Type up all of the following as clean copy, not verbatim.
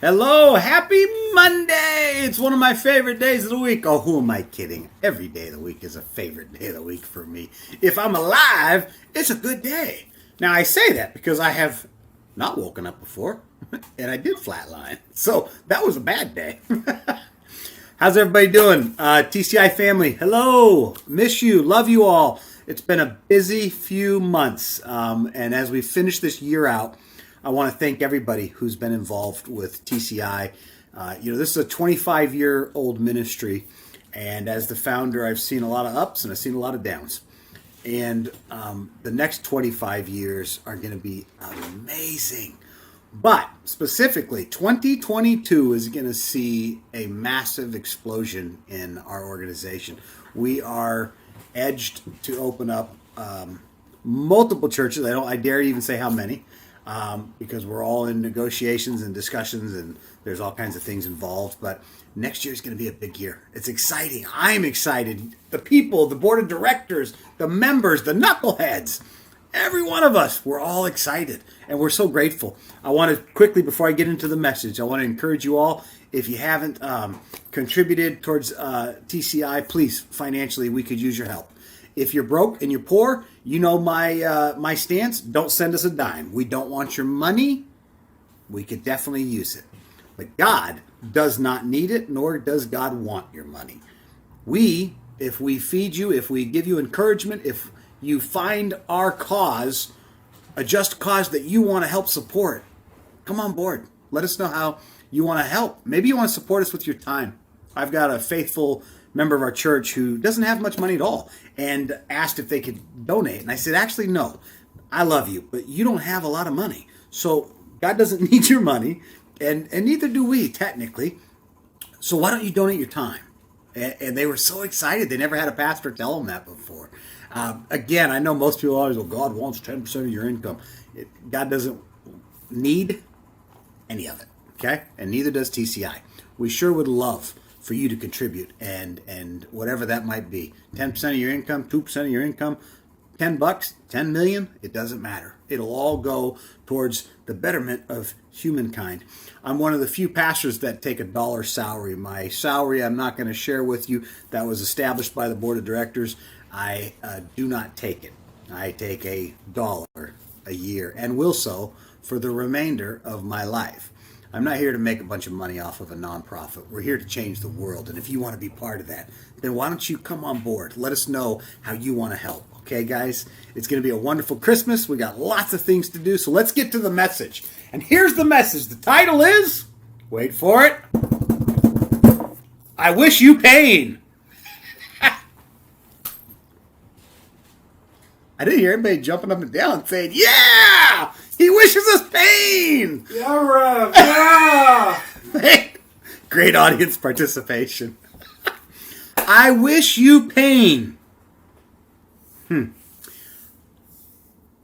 Hello, happy Monday! It's one of my favorite days of the week. Oh, who am I kidding? Every day of the week is a favorite day of the week for me. If I'm alive, it's a good day. Now, I say that because I have not woken up before, and I did flatline. So that was a bad day. How's everybody doing? TCI family, hello. Miss you. Love you all. It's been a busy few months. And as we finish this year out, I want to thank everybody who's been involved with TCI. This is a 25-year-old ministry. And as the founder, I've seen a lot of ups and I've seen a lot of downs. And the next 25 years are going to be amazing. But specifically, 2022 is going to see a massive explosion in our organization. We are edged to open up multiple churches. I dare even say how many, because we're all in negotiations and discussions, and there's all kinds of things involved. But next year is going to be a big year. It's exciting. I'm excited. The people, the board of directors, the members, the knuckleheads. Every one of us, we're all excited, and we're so grateful. I want to quickly, before I get into the message, I want to encourage you all, if you haven't contributed towards TCI, please, financially, we could use your help. If you're broke and you're poor, you know my stance. Don't send us a dime. We don't want your money. We could definitely use it. But God does not need it, nor does God want your money. If we feed you, if we give you encouragement, if you find our cause a just cause that you want to help support, come on board. Let us know how you want to help. Maybe you want to support us with your time. I've got a faithful member of our church who doesn't have much money at all and asked if they could donate. And I said, actually, no. I love you, but you don't have a lot of money. So God doesn't need your money, and neither do we, technically. So why don't you donate your time? And they were so excited. They never had a pastor tell them that before. Again, I know most people always go, God wants 10% of your income. God doesn't need any of it, okay? And neither does TCI. We sure would love for you to contribute, and whatever that might be. 10% of your income, 2% of your income, $10, 10 million, it doesn't matter. It'll all go towards the betterment of humankind. I'm one of the few pastors that take $1 salary. My salary I'm not going to share with you. That was established by the board of directors. I do not take it. I take $1 a year and will so for the remainder of my life. I'm not here to make a bunch of money off of a nonprofit. We're here to change the world. And if you want to be part of that, then why don't you come on board? Let us know how you want to help. Okay, guys? It's going to be a wonderful Christmas. We got lots of things to do. So let's get to the message. And here's the message. The title is, wait for it, I Wish You Paine. I didn't hear anybody jumping up and down saying, yeah, he wishes us pain. Yeah, Rev. Yeah. Great audience participation. I wish you pain.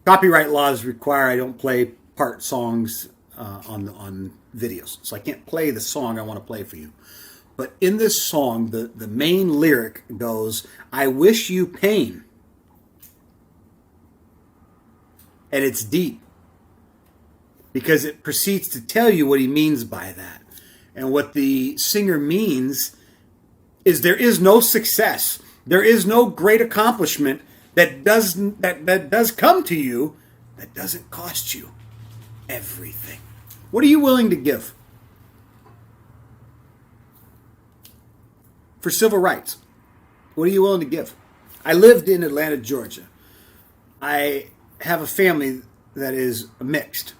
Copyright laws require I don't play part songs on videos. So I can't play the song I want to play for you. But in this song, the main lyric goes, I wish you pain. And it's deep because it proceeds to tell you what he means by that. And what the singer means is there is no success. There is no great accomplishment that does come to you that doesn't cost you everything. What are you willing to give for civil rights? What are you willing to give? I lived in Atlanta, Georgia. I have a family that is mixed.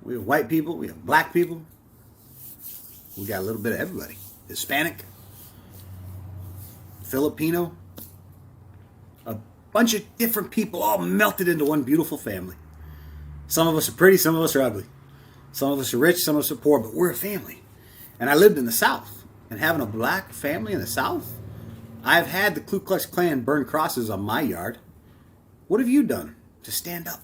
We have white people, we have black people, we got a little bit of everybody. Hispanic, Filipino, a bunch of different people all melted into one beautiful family. Some of us are pretty, some of us are ugly. Some of us are rich, some of us are poor, but we're a family. And I lived in the South, and having a black family in the South, I've had the Ku Klux Klan burn crosses on my yard. What have you done to stand up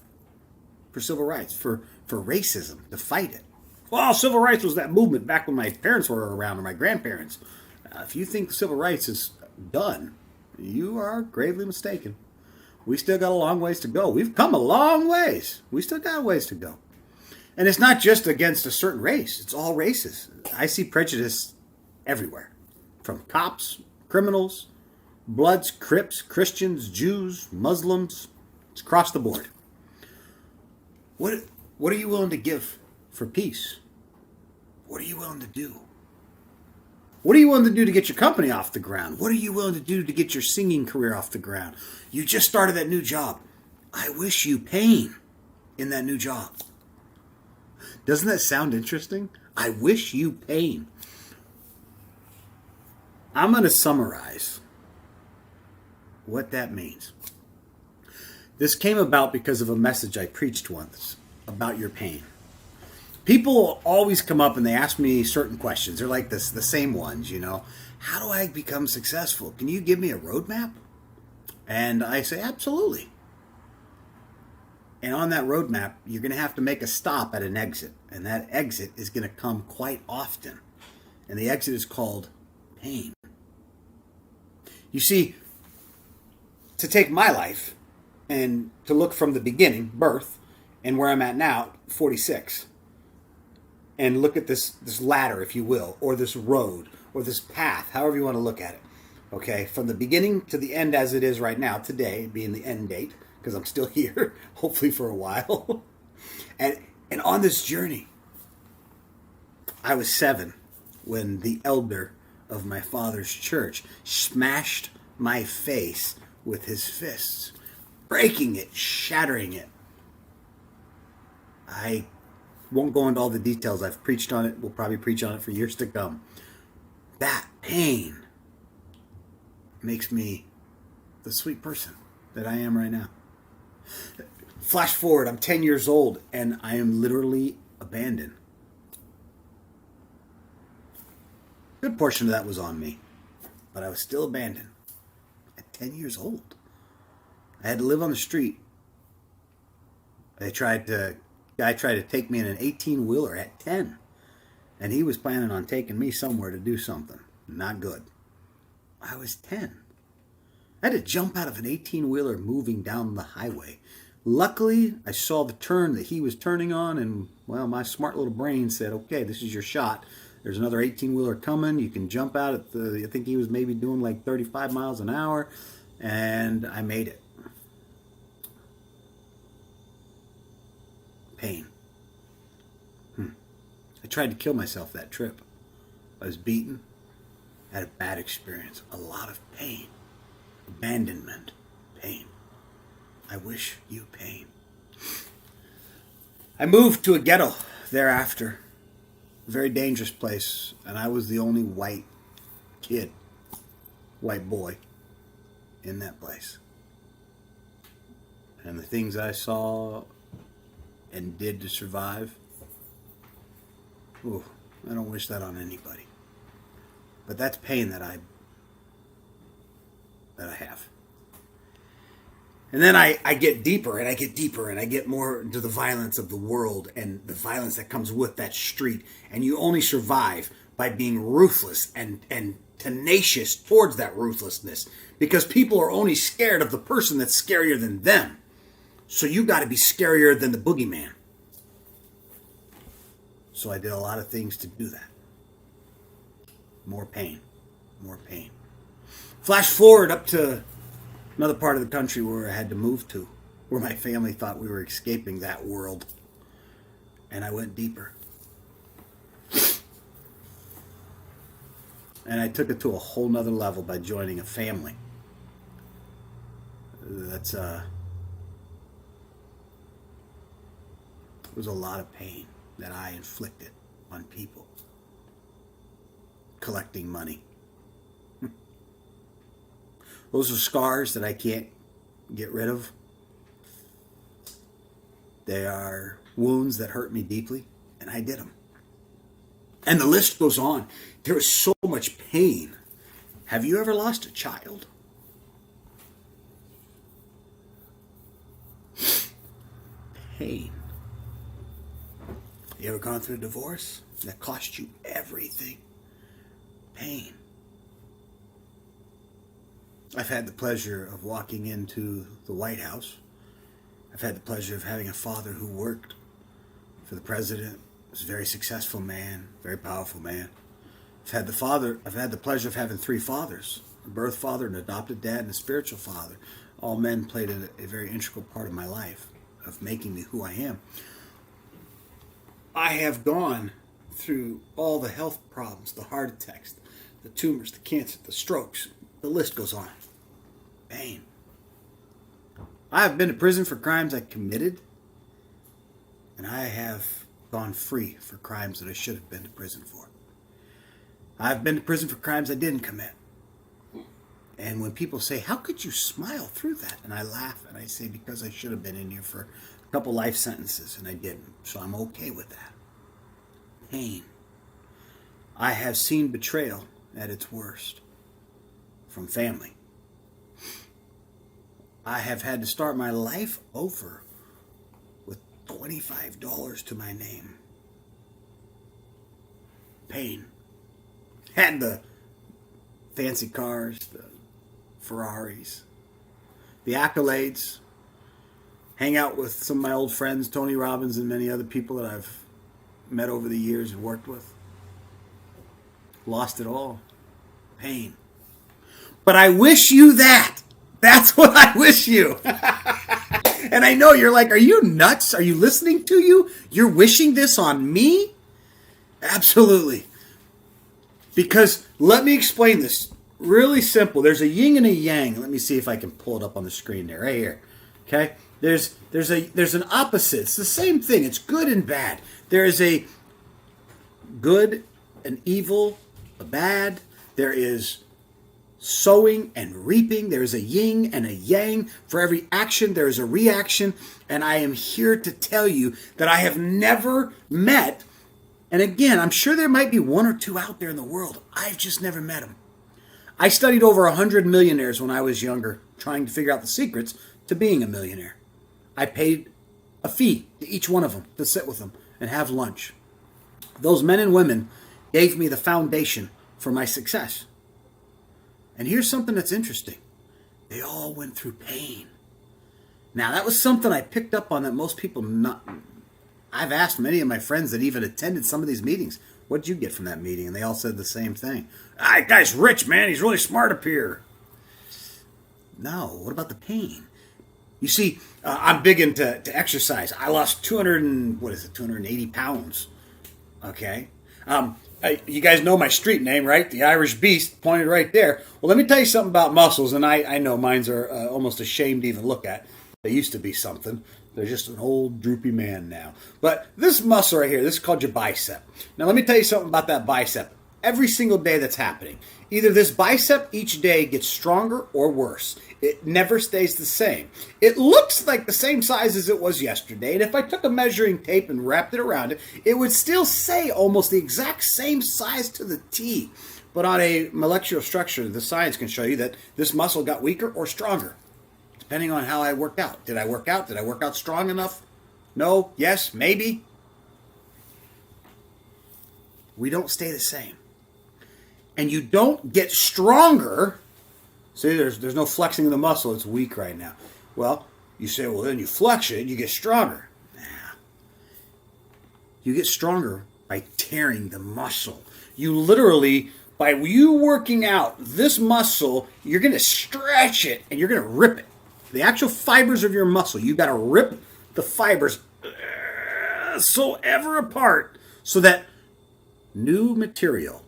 for civil rights, for racism, to fight it? Well, civil rights was that movement back when my parents were around, or my grandparents. If you think civil rights is done, you are gravely mistaken. We still got a long ways to go. We've come a long ways. We still got a ways to go. And it's not just against a certain race, it's all races. I see prejudice everywhere, from cops, criminals, Bloods, Crips, Christians, Jews, Muslims. It's across the board. What are you willing to give for peace? What are you willing to do? What are you willing to do to get your company off the ground? What are you willing to do to get your singing career off the ground? You just started that new job. I wish you pain in that new job. Doesn't that sound interesting? I wish you pain. I'm going to summarize what that means. This came about because of a message I preached once about your pain. People always come up and they ask me certain questions. They're like this, the same ones, you know. How do I become successful? Can you give me a roadmap? And I say, absolutely. And on that roadmap, you're going to have to make a stop at an exit. And that exit is going to come quite often. And the exit is called pain. You see, to take my life and to look from the beginning, birth, and where I'm at now, 46, and look at this ladder, if you will, or this road, or this path, however you want to look at it. Okay, from the beginning to the end as it is right now, today being the end date, because I'm still here, hopefully for a while. And on this journey, I was 7 when the elder of my father's church smashed my face with his fists, breaking it, shattering it. I won't go into all the details. I've preached on it. We'll probably preach on it for years to come. That pain makes me the sweet person that I am right now. Flash forward, I'm 10 years old and I am literally abandoned. A good portion of that was on me, but I was still abandoned at 10 years old. I had to live on the street. Guy tried to take me in an 18-wheeler at 10, and he was planning on taking me somewhere to do something. Not good. I was 10. I had to jump out of an 18-wheeler moving down the highway. Luckily, I saw the turn that he was turning on, and, well, my smart little brain said, okay, this is your shot. There's another 18-wheeler coming. You can jump out at I think he was maybe doing like 35 miles an hour, and I made it. Pain. I tried to kill myself that trip. I was beaten. I had a bad experience. A lot of pain. Abandonment. Pain. I wish you pain. I moved to a ghetto thereafter. A very dangerous place. And I was the only white kid, white boy in that place. And the things I saw and did to survive, ooh, I don't wish that on anybody. But that's pain that I have. And then I get deeper and I get deeper and I get more into the violence of the world and the violence that comes with that street. And you only survive by being ruthless and tenacious towards that ruthlessness, because people are only scared of the person that's scarier than them. So you got to be scarier than the boogeyman. So I did a lot of things to do that. More pain. More pain. Flash forward up to another part of the country where I had to move to, where my family thought we were escaping that world. And I went deeper. And I took it to a whole nother level by joining a family. It was a lot of pain that I inflicted on people. Collecting money. Those are scars that I can't get rid of. They are wounds that hurt me deeply, and I did them. And the list goes on. There is so much pain. Have you ever lost a child? Pain. You ever gone through a divorce that cost you everything? Pain. I've had the pleasure of walking into the White House. I've had the pleasure of having a father who worked for to the president. He was a very successful man, very powerful man. I've had the pleasure of having 3 fathers: a birth father, an adopted dad, and a spiritual father. All men played a very integral part of my life, of making me who I am. I have gone through all the health problems, the heart attacks, the tumors, the cancer, the strokes. The list goes on. Pain. I have been to prison for crimes I committed, and I have gone free for crimes that I should have been to prison for. I've been to prison for crimes I didn't commit. And when people say, how could you smile through that? And I laugh and I say, because I should have been in here for a couple life sentences and I didn't. So I'm okay with that. Pain. I have seen betrayal at its worst from family. I have had to start my life over with $25 to my name. Pain. Had the fancy cars, the Ferraris, the accolades, hang out with some of my old friends, Tony Robbins and many other people that I've met over the years and worked with. Lost it all. Pain. But I wish you that. That's what I wish you. And I know you're like, are you nuts? Are you listening to you? You're wishing this on me? Absolutely. Because let me explain this. Really simple. There's a yin and a yang. Let me see if I can pull it up on the screen there. Right here. Okay? There's an opposite. It's the same thing. It's good and bad. There is a good, an evil, a bad. There is sowing and reaping. There is a yin and a yang. For every action, there is a reaction. And I am here to tell you that I have never met, and again, I'm sure there might be 1 or 2 out there in the world. I've just never met them. I studied over 100 millionaires when I was younger, trying to figure out the secrets to being a millionaire. I paid a fee to each one of them to sit with them and have lunch. Those men and women gave me the foundation for my success. And here's something that's interesting. They all went through pain. Now, that was something I picked up on that most people not... I've asked many of my friends that even attended some of these meetings, what did you get from that meeting? And they all said the same thing. That guy's rich, man. He's really smart up here. No, what about the pain? You see, I'm big into exercise. I lost 280 pounds. Okay? You guys know my street name, right? The Irish Beast, pointed right there. Well, let me tell you something about muscles, and I know mines are almost ashamed to even look at. They used to be something. They're just an old droopy man now. But this muscle right here, this is called your bicep. Now let me tell you something about that bicep. Every single day that's happening, either this bicep each day gets stronger or worse. It never stays the same. It looks like the same size as it was yesterday, and if I took a measuring tape and wrapped it around it, it would still say almost the exact same size to the T. But on a molecular structure, the science can show you that this muscle got weaker or stronger, depending on how I worked out. Did I work out? Did I work out strong enough? No? Yes? Maybe? We don't stay the same. And you don't get stronger. See, there's no flexing of the muscle. It's weak right now. Well, you say, well, then you flex it and you get stronger. Nah. You get stronger by tearing the muscle. You literally, by you working out this muscle, you're going to stretch it and you're going to rip it. The actual fibers of your muscle, you got to rip the fibers so ever apart so that new material,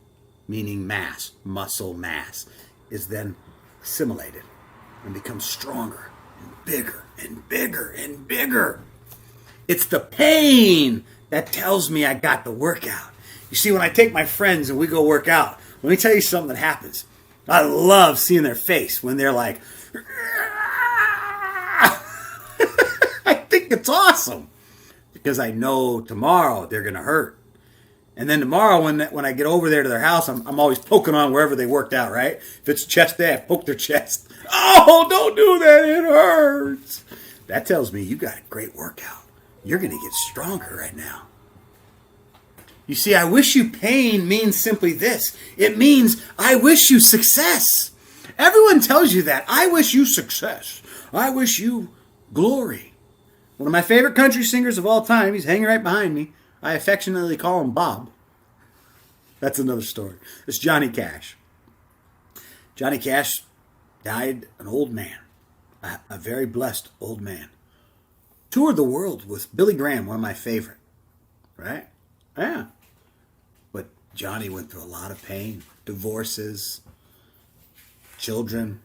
meaning mass, muscle mass, is then assimilated and becomes stronger and bigger and bigger and bigger. It's the pain that tells me I got the workout. You see, when I take my friends and we go work out, let me tell you something that happens. I love seeing their face when they're like, I think it's awesome because I know tomorrow they're going to hurt. And then tomorrow when I get over there to their house, I'm always poking on wherever they worked out, right? If it's chest day, I poke their chest. Oh, don't do that. It hurts. That tells me you got a great workout. You're going to get stronger right now. You see, I wish you pain means simply this. It means I wish you success. Everyone tells you that. I wish you success. I wish you glory. One of my favorite country singers of all time. He's hanging right behind me. I affectionately call him Bob. That's another story. It's Johnny Cash. Johnny Cash died an old man, a very blessed old man. Toured the world with Billy Graham, one of my favorite. Right? Yeah. But Johnny went through a lot of pain. Divorces, children,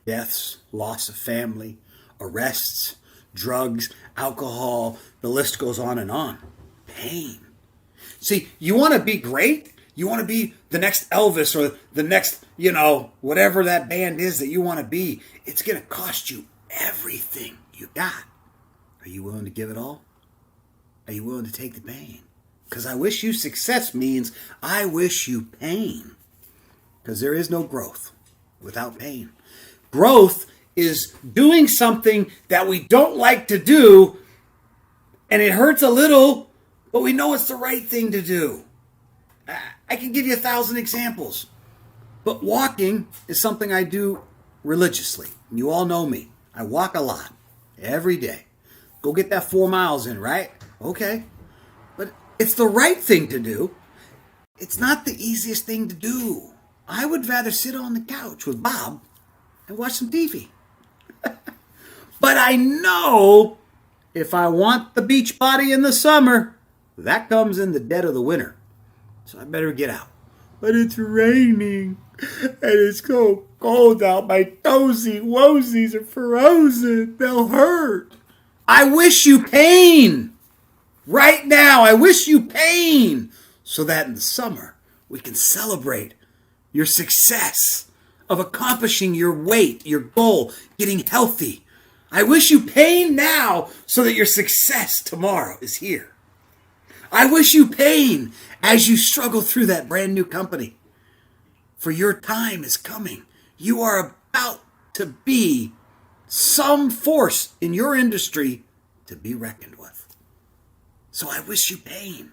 deaths, loss of family, arrests, drugs, alcohol. The list goes on and on. Pain. See, you want to be great? You want to be the next Elvis or the next, whatever that band is that you want to be. It's going to cost you everything you got. Are you willing to give it all? Are you willing to take the pain? Because I wish you success means I wish you pain. Because there is no growth without pain. Growth is doing something that we don't like to do, and it hurts a little, but we know it's the right thing to do. I can give you 1,000 examples. But walking is something I do religiously. You all know me. I walk a lot. Every day. Go get that 4 miles in, right? Okay. But it's the right thing to do. It's not the easiest thing to do. I would rather sit on the couch with Bob and watch some TV. But I know if I want the beach body in the summer, that comes in the dead of the winter. So I better get out. But it's raining and it's so cold out. My toesies are frozen. They'll hurt. I wish you pain. Right now, I wish you pain. So that in the summer, we can celebrate your success of accomplishing your weight, your goal, getting healthy. I wish you pain now so that your success tomorrow is here. I wish you pain as you struggle through that brand new company. For your time is coming. You are about to be some force in your industry to be reckoned with. So I wish you pain.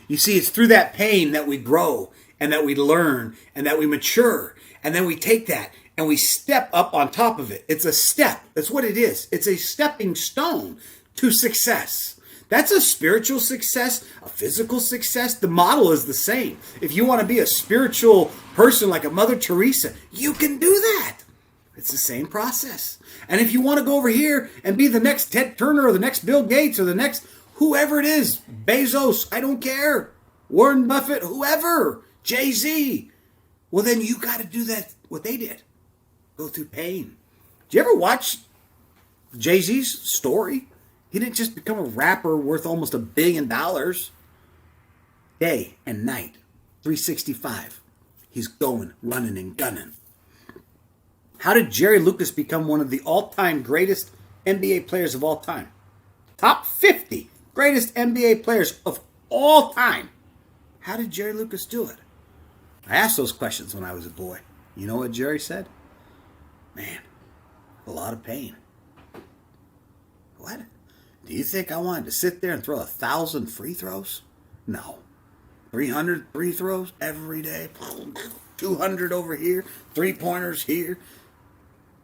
You see, it's through that pain that we grow and that we learn and that we mature. And then we take that and we step up on top of it. It's a step. That's what it is. It's a stepping stone to success. That's a spiritual success, a physical success. The model is the same. If you want to be a spiritual person like a Mother Teresa, you can do that. It's the same process. And if you want to go over here and be the next Ted Turner or the next Bill Gates or the next whoever it is, Bezos, I don't care, Warren Buffett, whoever, Jay-Z, well then you got to do that, what they did. Go through pain. Did you ever watch Jay-Z's story? He didn't just become a rapper worth almost $1 billion. Day and night, 365. He's going, running, and gunning. How did Jerry Lucas become one of the all-time greatest NBA players of all time? Top 50 greatest NBA players of all time. How did Jerry Lucas do it? I asked those questions when I was a boy. You know what Jerry said? Man, a lot of pain. What? Do you think I wanted to sit there and throw 1,000 free throws? No. 300 free throws every day. 200 over here. 3-pointers here.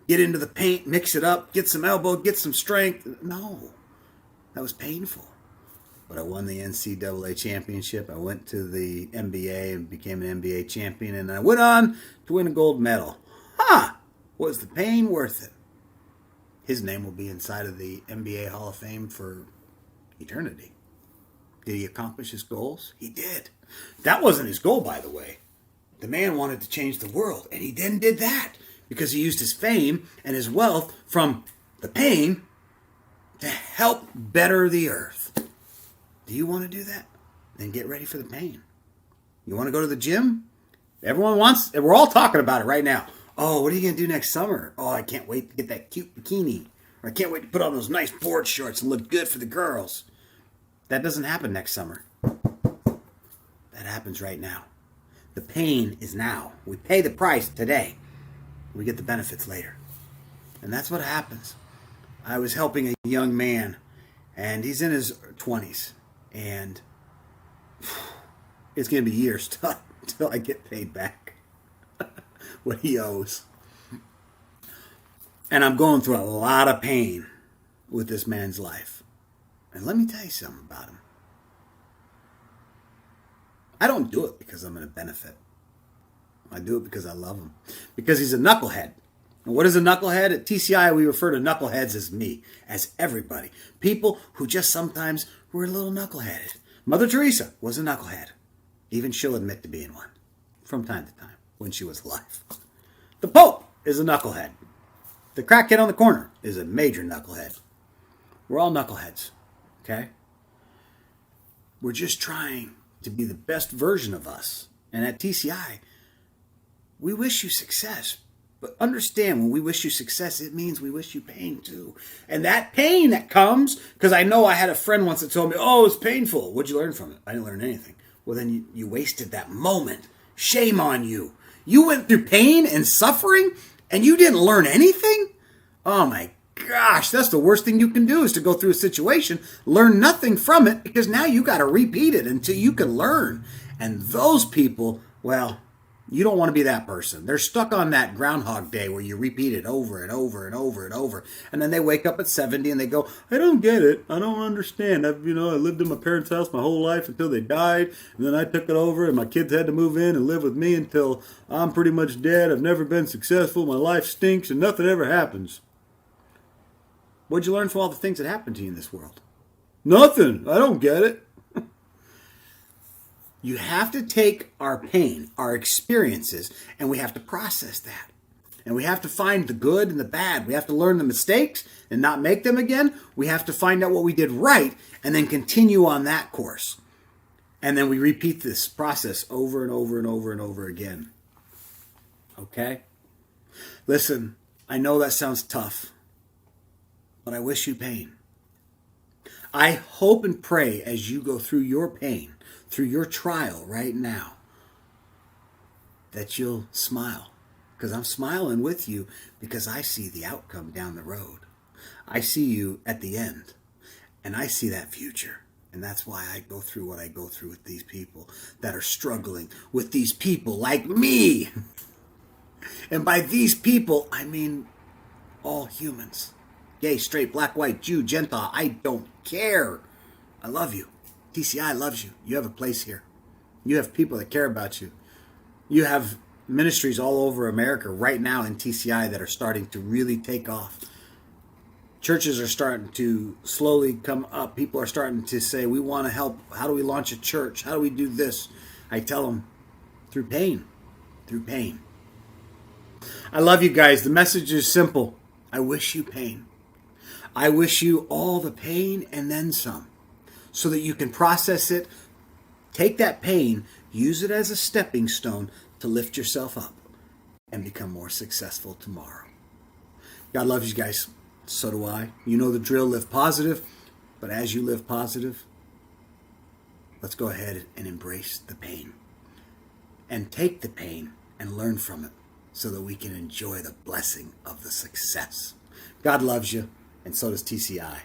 Get into the paint, mix it up, get some elbow, get some strength. No. That was painful. But I won the NCAA championship. I went to the NBA and became an NBA champion. And I went on to win a gold medal. Was the pain worth it? His name will be inside of the NBA Hall of Fame for eternity. Did he accomplish his goals? He did. That wasn't his goal, by the way. The man wanted to change the world, and he then did that because he used his fame and his wealth from the pain to help better the earth. Do you want to do that? Then get ready for the pain. You want to go to the gym? Everyone wants, and we're all talking about it right now. Oh, what are you going to do next summer? Oh, I can't wait to get that cute bikini. Or I can't wait to put on those nice board shorts and look good for the girls. That doesn't happen next summer. That happens right now. The pain is now. We pay the price today. We get the benefits later. And that's what happens. I was helping a young man, and he's in his 20s. And it's going to be years till I get paid back what he owes. And I'm going through a lot of pain with this man's life. And let me tell you something about him. I don't do it because I'm going to benefit. I do it because I love him. Because he's a knucklehead. And what is a knucklehead? At TCI, we refer to knuckleheads as me, as everybody. People who just sometimes were a little knuckleheaded. Mother Teresa was a knucklehead. Even she'll admit to being one from time to time when she was alive. The Pope is a knucklehead. The crackhead on the corner is a major knucklehead. We're all knuckleheads, okay? We're just trying to be the best version of us. And at TCI, we wish you success. But understand, when we wish you success, it means we wish you pain too. And that pain that comes, because I know I had a friend once that told me, oh, it's painful. What'd you learn from it? I didn't learn anything. Well, then you wasted that moment. Shame on you. You went through pain and suffering, and you didn't learn anything? Oh my gosh, that's the worst thing you can do, is to go through a situation, learn nothing from it, because now you got to repeat it until you can learn. And those people, well, you don't want to be that person. They're stuck on that Groundhog Day where you repeat it over and over and over and over. And then they wake up at 70 and they go, I don't get it. I don't understand. I lived in my parents' house my whole life until they died. And then I took it over and my kids had to move in and live with me until I'm pretty much dead. I've never been successful. My life stinks and nothing ever happens. What'd you learn from all the things that happened to you in this world? Nothing. I don't get it. You have to take our pain, our experiences, and we have to process that. And we have to find the good and the bad. We have to learn the mistakes and not make them again. We have to find out what we did right and then continue on that course. And then we repeat this process over and over and over and over again. Okay? Listen, I know that sounds tough, but I wish you pain. I hope and pray as you go through your pain, through your trial right now, that you'll smile. Because I'm smiling with you because I see the outcome down the road. I see you at the end. And I see that future. And that's why I go through what I go through with these people that are struggling, with these people like me. And by these people, I mean all humans. Gay, straight, black, white, Jew, Gentile, I don't care. I love you. TCI loves you. You have a place here. You have people that care about you. You have ministries all over America right now in TCI that are starting to really take off. Churches are starting to slowly come up. People are starting to say, we want to help. How do we launch a church? How do we do this? I tell them, through pain. Through pain. I love you guys. The message is simple. I wish you pain. I wish you all the pain and then some, so that you can process it, take that pain, use it as a stepping stone to lift yourself up and become more successful tomorrow. God loves you guys. So do I. You know the drill. Live positive. But as you live positive, let's go ahead and embrace the pain. And take the pain and learn from it so that we can enjoy the blessing of the success. God loves you, and so does TCI.